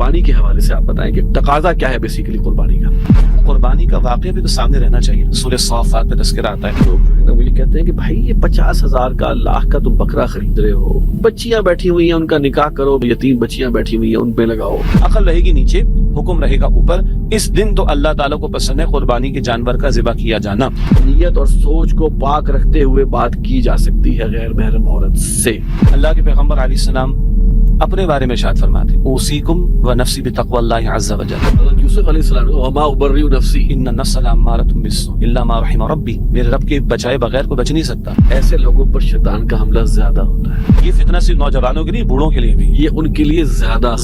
قربانی کے حوالے سے آپ بتائیں کہ تقاضا کیا ہے بیسیکلی قربانی کا؟ قربانی کا واقعہ بھی تو سامنے رہنا چاہیے. سورہ صافات میں تذکرہ آتا ہے. تو مجھے کہتے ہیں کہ بھائی یہ 50,000 کا لاکھ کا تم بکرا خرید رہے ہو, بچیاں بیٹھی ہوئی ہیں ان کا نکاح کرو, یتیم بچیاں بیٹھی ہوئی ہیں ان پہ لگاؤ. عقل رہے گی نیچے, حکم رہے گا اوپر. اس دن تو اللہ تعالیٰ کو پسند ہے قربانی کے جانور کا ذبح کیا جانا. نیت اور سوچ کو پاک رکھتے ہوئے بات کی جا سکتی ہے غیر محرم عورت سے. اللہ کے پیغمبر علیہ السلام اپنے بارے میں ارشاد فرماتے ہیں اوصیکم ونفسی بتقوی اللہ عز وجل. حضرت یوسف علیہ السلام وما ابرئ نفسی ان النفس لامارۃ بالسوء الا ما رحم ربی. میرے رب کے بچائے بغیر کو بچ نہیں سکتا. ایسے لوگوں پر شیطان کا حملہ زیادہ ہوتا ہے. یہ فتنہ صرف نوجوانوں کے لیے, بوڑھوں کے لیے بھی یہ ان کے لیے زیادہ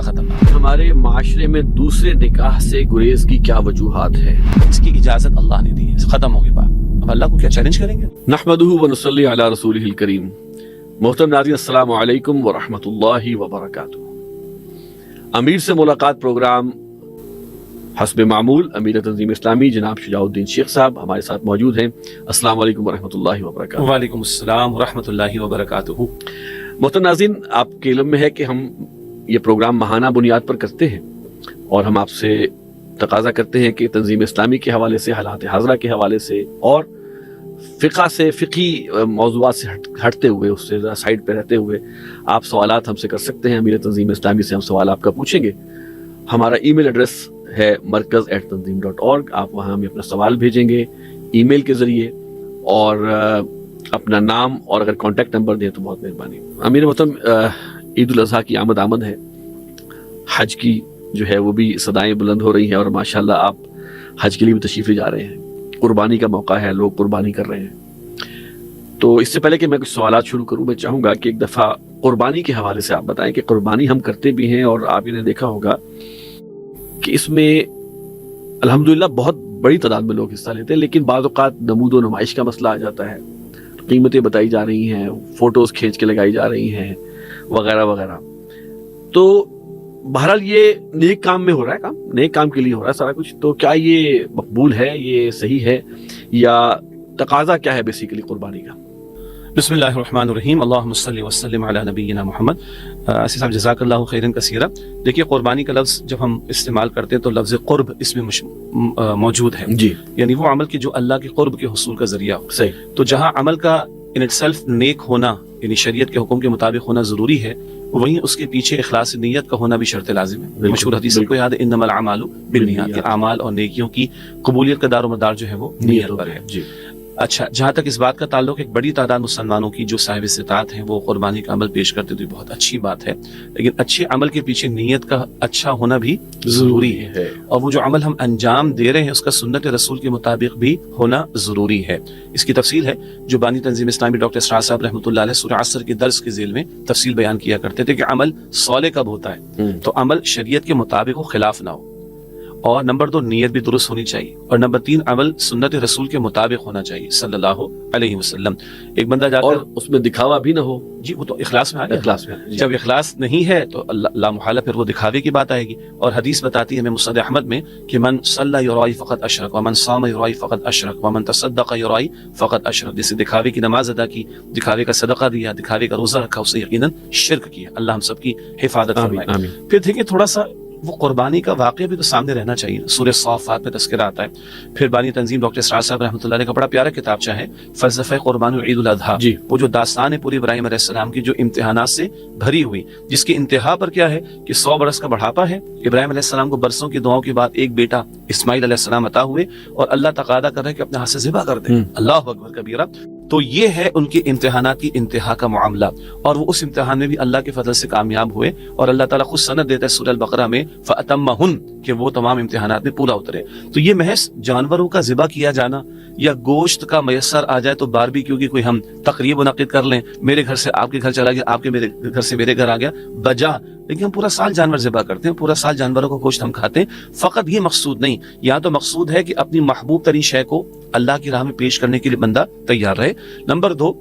خطرناک. ہمارے معاشرے میں دوسرے نکاح سے گریز کی کیا وجوہات ہے؟ اس کی اجازت اللہ نے دی ہے, ختم ہو گئی بات. اب اللہ کو کیا چیلنج کریں گے؟ نحمدہ ونصلی علی رسولہ الکریم. محترم ناظرین السلام علیکم ورحمۃ اللہ وبرکاتہ. امیر سے ملاقات پروگرام حسب معمول امیر تنظیم اسلامی جناب شجاع الدین شیخ صاحب ہمارے ساتھ موجود ہیں. السلام علیکم ورحمۃ اللہ وبرکاتہ. وعلیکم السلام ورحمۃ اللہ وبرکاتہ. محترم ناظرین, آپ کے علم میں ہے کہ ہم یہ پروگرام ماہانہ بنیاد پر کرتے ہیں اور ہم آپ سے تقاضا کرتے ہیں کہ تنظیم اسلامی کے حوالے سے, حالات حاضرہ کے حوالے سے اور فقہ سے, فقہی موضوعات سے ہٹتے ہوئے, اس سے سائڈ پہ رہتے ہوئے آپ سوالات ہم سے کر سکتے ہیں. امیر تنظیم اسلامی سے ہم سوال آپ کا پوچھیں گے. ہمارا ای میل ایڈریس ہے markaz@tanzeem.org. آپ وہاں ہمیں اپنا سوال بھیجیں گے ای میل کے ذریعے اور اپنا نام اور اگر کانٹیکٹ نمبر دیں تو بہت مہربانی. امیر محترم, عید الاضحیٰ کی آمد ہے, حج کی جو ہے وہ بھی صدائیں بلند ہو رہی ہیں اور ماشاءاللہ آپ حج کے لیے بھی تشریف لے جا رہے ہیں. قربانی کا موقع ہے, لوگ قربانی کر رہے ہیں. تو اس سے پہلے کہ میں کچھ سوالات شروع کروں, میں چاہوں گا کہ ایک دفعہ قربانی کے حوالے سے آپ بتائیں کہ قربانی ہم کرتے بھی ہیں اور آپ نے دیکھا ہوگا کہ اس میں الحمدللہ بہت بڑی تعداد میں لوگ حصہ لیتے ہیں, لیکن بعض اوقات نمود و نمائش کا مسئلہ آ جاتا ہے, قیمتیں بتائی جا رہی ہیں, فوٹوز کھینچ کے لگائی جا رہی ہیں وغیرہ وغیرہ. تو بہرحال یہ نیک کام میں ہو رہا ہے, کام نیک کام کے لیے ہو رہا ہے سارا کچھ. تو کیا یہ مقبول ہے, یہ صحیح ہے, یا تقاضا کیا ہے بیسیکلی قربانی کا؟ بسم اللہ الرحمن الرحیم. اللہم صلی وسلم علی نبینا محمد. اسی صاحب جزاک اللہ خیرا کثیرا. دیکھیے قربانی کا لفظ جب ہم استعمال کرتے ہیں تو لفظ قرب اس میں موجود ہے جی, یعنی وہ عمل کی جو اللہ کے قرب کے حصول کا ذریعہ ہو. صحیح. تو جہاں عمل کا ان اٹ سیلف نیک ہونا یعنی شریعت کے حکم کے مطابق ہونا ضروری ہے, وہیں اس کے پیچھے اخلاص نیت کا ہونا بھی شرط لازم ہے. مشہور حدیث کو یاد ہے انما الاعمال بالنیات, کہ اعمال اور نیکیوں کی قبولیت کا دار و مدار جو ہے وہ نیت پر ہے. جی. اچھا, جہاں تک اس بات کا تعلق ایک بڑی تعداد مسلمانوں کی جو صاحب استطاعت ہیں وہ قربانی کا عمل پیش کرتے تو یہ بہت اچھی بات ہے, لیکن اچھے عمل کے پیچھے نیت کا اچھا ہونا بھی ضروری ہے, اور وہ جو عمل ہم انجام دے رہے ہیں اس کا سنت رسول کے مطابق بھی ہونا ضروری ہے. اس کی تفصیل ہے جو بانی تنظیم اسلامی ڈاکٹر اسرار صاحب رحمۃ اللہ علیہ سورہ عصر کے درس کے ذیل میں تفصیل بیان کیا کرتے تھے کہ عمل صالح کب ہوتا ہے, تو عمل شریعت کے مطابق ہو, خلاف نہ ہو, اور نمبر 2 نیت بھی درست ہونی چاہیے, اور نمبر 3 عمل سنت رسول کے مطابق ہونا چاہیے صلی اللہ علیہ وسلم. ایک بندہ جا اور کر اس میں دکھاوا بھی نہ ہو. جی وہ تو اخلاص میں آ گیا. اخلاص میں جب اخلاص نہیں ہے تو لا محالہ پھر وہ دکھاوے کی بات آئے گی. اور حدیث بتاتی ہے مسند احمد میں کہ من صلی یرائی فقط اشرک ومن صام یرائی فقط اشرک ومن تصدق یرائی فقط اشرک. جیسے دکھاوے کی نماز ادا کی, دکھاوے کا صدقہ دیا, دکھاوے کا روزہ رکھا, اسے یقیناً شرک کیا. اللہ ہم سب کی حفاظت فرمائے. پھر دیکھیں تھوڑا سا وہ قربانی کا واقعہ بھی تو سامنے رہنا چاہیے. سورہ صافات میں تذکرہ آتا ہے. پھر بانی تنظیم ڈاکٹر اسرار صاحب رحمۃ اللہ علیہ کا بڑا پیارا کتابچہ ہے فلسفہ قربان و عید الاضحیٰ. جی. وہ جو داستان ہے پوری ابراہیم علیہ السلام کی جو امتحانات سے بھری ہوئی, جس کی انتہا پر کیا ہے کہ 100 برس کا بڑھاپا ہے. ابراہیم علیہ السلام کو برسوں کی دعاؤں کے بعد ایک بیٹا اسماعیل علیہ السلام عطا ہوئے اور اللہ تقاضا کر رہا ہے کہ اپنے ہاتھ سے ذبح کر دیں. اللہ اکبر کبیرہ. تو یہ ہے ان کے امتحانات کی انتہا کا معاملہ, اور وہ اس امتحان میں بھی اللہ کے فضل سے کامیاب ہوئے, اور اللہ تعالیٰ خود سند دیتا ہے سورہ البقرہ میں فَأَتَمَّهُنْ کہ وہ تمام امتحانات میں پورا اترے. تو یہ محض جانوروں کا ذبح کیا جانا یا گوشت کا میسر آ جائے تو باربیکیو کی کوئی ہم تقریب منعقد کر لیں, میرے گھر سے آپ کے گھر چلا گیا, آپ کے میرے گھر سے میرے گھر آ گیا, بجا, لیکن ہم پورا سال جانور ذبح کرتے ہیں, پورا سال جانوروں کا گوشت ہم کھاتے ہیں. فقط یہ مقصود نہیں, یہاں تو مقصود ہے کہ اپنی محبوب ترین شے کو اللہ کی راہ میں پیش کرنے کے لیے بندہ تیار رہے. نمبر 2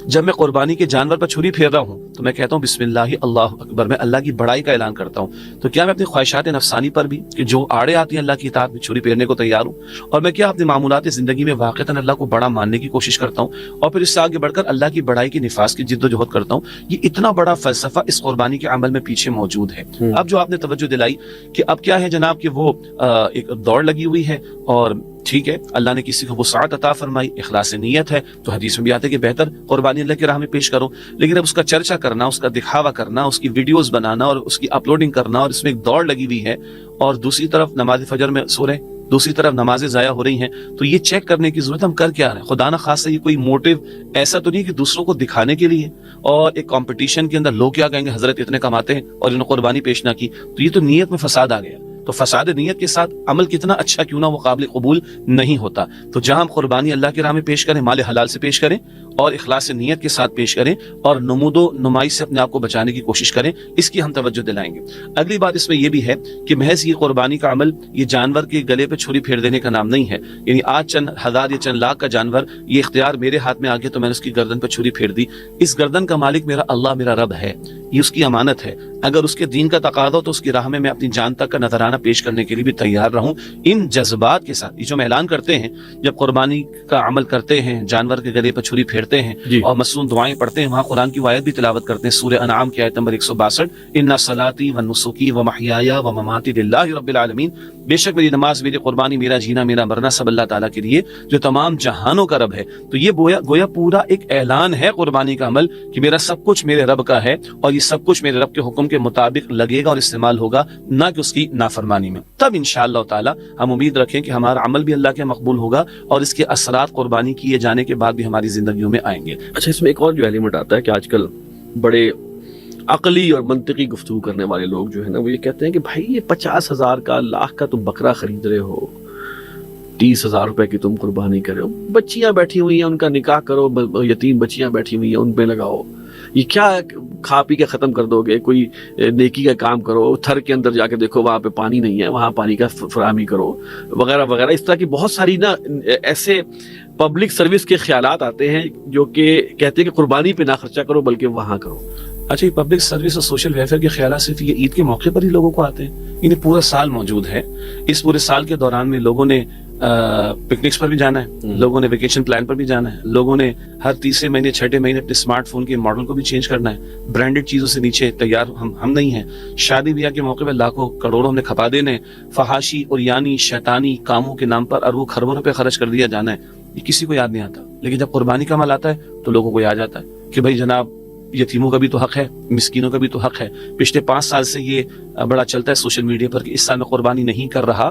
جب میں قربانی کے جانور پر چھری پھیر رہا ہوں تو میں کہتا ہوں بسم اللہ اللہ اکبر، میں اللہ کی بڑائی کا اعلان کرتا ہوں۔ تو کیا میں اپنی خواہشات نفسانی پر بھی کہ جو آڑے آتی ہیں اللہ کی اطاعت میں چھری پھیرنے کو تیار ہوں؟ اور میں کیا اپنے معمولات زندگی میں واقعتاً اللہ کو بڑا ماننے کی کوشش کرتا ہوں اور پھر اس سے آگے بڑھ کر اللہ کی بڑائی کی نفاذ کی جد و جہد کرتا ہوں؟ یہ اتنا بڑا فلسفہ اس قربانی کے عمل میں پیچھے موجود ہے۔ اب جو آپ نے توجہ دلائی کہ اب کیا ہے جناب کہ وہ ایک دوڑ لگی ہوئی ہے، اور ٹھیک ہے اللہ نے کسی کو وسعت عطا فرمائی، اخلاص نیت ہے، تو حدیث میں بھی آتا ہے کہ بہتر قربانی اللہ کی راہ میں پیش کرو، لیکن اب اس کا چرچا کرنا، اس کا دکھاوا کرنا، اس کی ویڈیوز بنانا اور اس کی اپلوڈنگ کرنا، اور اس میں ایک دوڑ لگی ہوئی ہے، اور دوسری طرف نماز فجر میں سو رہے، دوسری طرف نمازیں ضائع ہو رہی ہیں، تو یہ چیک کرنے کی ضرورت ہم کر کیا رہے ہیں؟ خدا نہ خاصہ یہ کوئی موٹیو ایسا تو نہیں کہ دوسروں کو دکھانے کے لیے اور ایک کمپٹیشن کے اندر لوگ کیا کہیں گے حضرت اتنے کماتے ہیں اور انہوں نے قربانی پیش نہ کی، تو یہ تو نیت میں فساد آ گیا۔ تو فساد نیت کے ساتھ عمل کتنا اچھا کیوں نہ وہ قابل قبول نہیں ہوتا۔ تو جہاں ہم قربانی اللہ کی راہ میں پیش کریں، مال حلال سے پیش کریں اور اخلاص نیت کے ساتھ پیش کریں اور نمود و نمائش سے اپنے آپ کو بچانے کی کوشش کریں، اس کی ہم توجہ دلائیں گے۔ اگلی بات اس میں یہ بھی ہے کہ محض یہ قربانی کا عمل یہ جانور کے گلے پہ چھری پھیر دینے کا نام نہیں ہے، یعنی آج چند ہزار یا چند لاکھ کا جانور یہ اختیار میرے ہاتھ میں آ گیا تو میں نے اس کی گردن پہ چھری پھیر دی۔ اس گردن کا مالک میرا اللہ، میرا رب ہے، یہ اس کی امانت ہے۔ اگر اس کے دین کا تقاضا ہو تو اس کی راہ میں اپنی جان تک کا نذرانہ پیش کرنے کے لیے بھی تیار رہوں۔ ان جذبات کے ساتھ یہ جو ہم اعلان کرتے ہیں جب قربانی کا عمل کرتے ہیں، جانور کے گلے پر چھری پھیرتے ہیں اور مصنون دعائیں پڑھتے ہیں، وہاں قرآن کی آیت بھی تلاوت کرتے ہیں، سورہ انعام کی آیت نمبر 162، ان صلاتی و نسکی و محیای و مماتی للہ رب العالمین، بے شک میری نماز، میری قربانی، میرا جینا، میرا مرنا سب اللہ تعالیٰ کے لیے جو تمام جہانوں کا رب ہے۔ تو یہ گویا پورا ایک اعلان ہے قربانی کا عمل کہ میرا سب کچھ میرے رب کا ہے اور یہ سب کچھ میرے رب کے حکم کے مطابق لگے گا اور استعمال ہوگا، نہ کہ اس کی نافرمانی میں۔ تب انشاءاللہ تعالی ہم امید رکھیں کہ ہمارا عمل بھی اللہ کے مقبول ہوگا اور اس کے اثرات قربانی کیے جانے کے بعد بھی ہماری زندگیوں میں آئیں گے۔ اچھا، اس میں ایک اور جو ایلیمنٹ آتا ہے کہ آج کل بڑے عقلی اور منطقی گفتگو کرنے والے لوگ جو ہے نا وہ یہ کہتے ہیں کہ بھائی یہ 50,000 کا، لاکھ کا تم بکرا خرید رہے ہو، 30,000 روپے کی تم قربانی کرے ہو، بچیاں بیٹھی ہوئی ہیں ان کا نکاح کرو، یتیم بچیاں بیٹھی ہوئی ہیں ان پہ لگاؤ، یہ کیا کھا پی کے ختم کر دو گے؟ کوئی نیکی کا کام کرو، تھر کے اندر جا کے دیکھو وہاں پہ پانی نہیں ہے، وہاں پانی کا فراہمی کرو، وغیرہ وغیرہ۔ اس طرح کی بہت ساری نا ایسے پبلک سروس کے خیالات آتے ہیں جو کہ کہتے ہیں کہ قربانی پہ نہ خرچہ کرو بلکہ وہاں کرو۔ اچھا، یہ پبلک سروس اور سوشل ویلفیئر کے خیالات صرف یہ عید کے موقع پر ہی لوگوں کو آتے ہیں؟ انہیں پورا سال موجود ہے۔ اس پورے سال کے دوران میں لوگوں نے پکنکس پر بھی جانا ہے، لوگوں نے ویکیشن پلان پر بھی جانا ہے، لوگوں نے ہر تیسرے مہینے چھٹے مہینے اپنے اسمارٹ فون کے ماڈل کو بھی چینج کرنا ہے، برانڈڈ چیزوں سے نیچے تیار ہم نہیں ہیں، شادی بیاہ کے موقع پہ لاکھوں کروڑوں ہم نے کھپا دینے، فحاشی اور یعنی شیطانی کاموں کے نام پر اربوں خربوں روپے خرچ کر دیا جانا ہے، یہ کسی کو یاد نہیں آتا۔ لیکن جب قربانی کا عمل آتا ہے تو لوگوں کو یاد آتا ہے کہ بھائی جناب یتیموں کا بھی تو حق ہے، مسکینوں کا بھی تو حق ہے۔ پچھلے 5 سال سے یہ بڑا چلتا ہے سوشل میڈیا پر کہ اس سال میں قربانی نہیں کر رہا،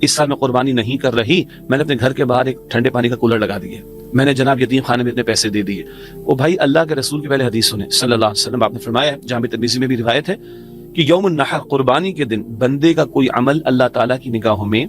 اس سال میں قربانی نہیں کر رہی، میں نے اپنے گھر کے باہر ایک ٹھنڈے پانی کا کولر لگا دیا، میں نے جناب یتیم خانے میں اتنے پیسے دے دیے۔ وہ بھائی اللہ کے رسول کی پہلے حدیث سنیں صلی اللہ علیہ وسلم، آپ نے فرمایا ہے، جامع ترمذی میں بھی روایت ہے کہ یوم النحر، قربانی کے دن بندے کا کوئی عمل اللہ تعالیٰ کی نگاہوں میں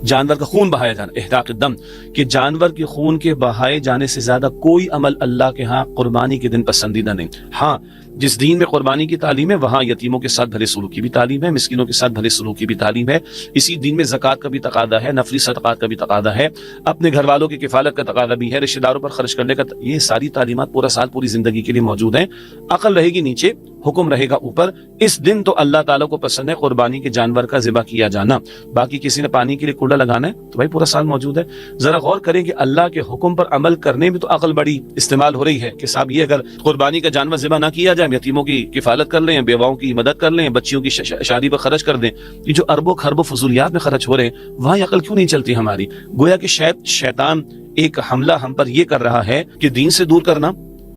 جانور کا خون بہایا جانا، احراق الدم، کہ جانور کے خون کے بہائے جانے سے زیادہ کوئی عمل اللہ کے ہاں قربانی کے دن پسندیدہ نہیں۔ ہاں، جس دین میں قربانی کی تعلیم ہے وہاں یتیموں کے ساتھ بھلے سلوک کی بھی تعلیم ہے، مسکینوں کے ساتھ بھلے سلوک کی بھی تعلیم ہے، اسی دین میں زکوٰۃ کا بھی تقاضا ہے، نفلی صدقات کا بھی تقاضا ہے، اپنے گھر والوں کی کفالت کا تقاضا بھی ہے، رشتہ داروں پر خرچ کرنے کا، یہ ساری تعلیمات پورا سال پوری زندگی کے لیے موجود ہیں۔ عقل رہے گی نیچے، حکم رہے گا اوپر۔ اس دن تو اللہ تعالیٰ کو پسند ہے قربانی کے جانور کا ذبح کیا جانا، باقی کسی نے پانی کے لیے کوڑا لگانا ہے تو بھائی پورا سال موجود ہے۔ ذرا غور کریں کہ اللہ کے حکم پر عمل کرنے میں تو عقل بڑی استعمال ہو رہی ہے کہ صاحب یہ اگر قربانی کا جانور ذبح نہ کیا جائے، یتیموں کی کفالت کر لیں، بیواؤں کی مدد کر لیں، بچیوں کی شادی پر خرچ کر دیں، یہ جو اربوں خربوں فضولیات میں خرچ ہو رہے ہیں وہاں یہ عقل کیوں نہیں چلتی ہماری؟ گویا کہ شیطان ایک حملہ ہم پر یہ کر رہا ہے کہ دین سے دور کرنا،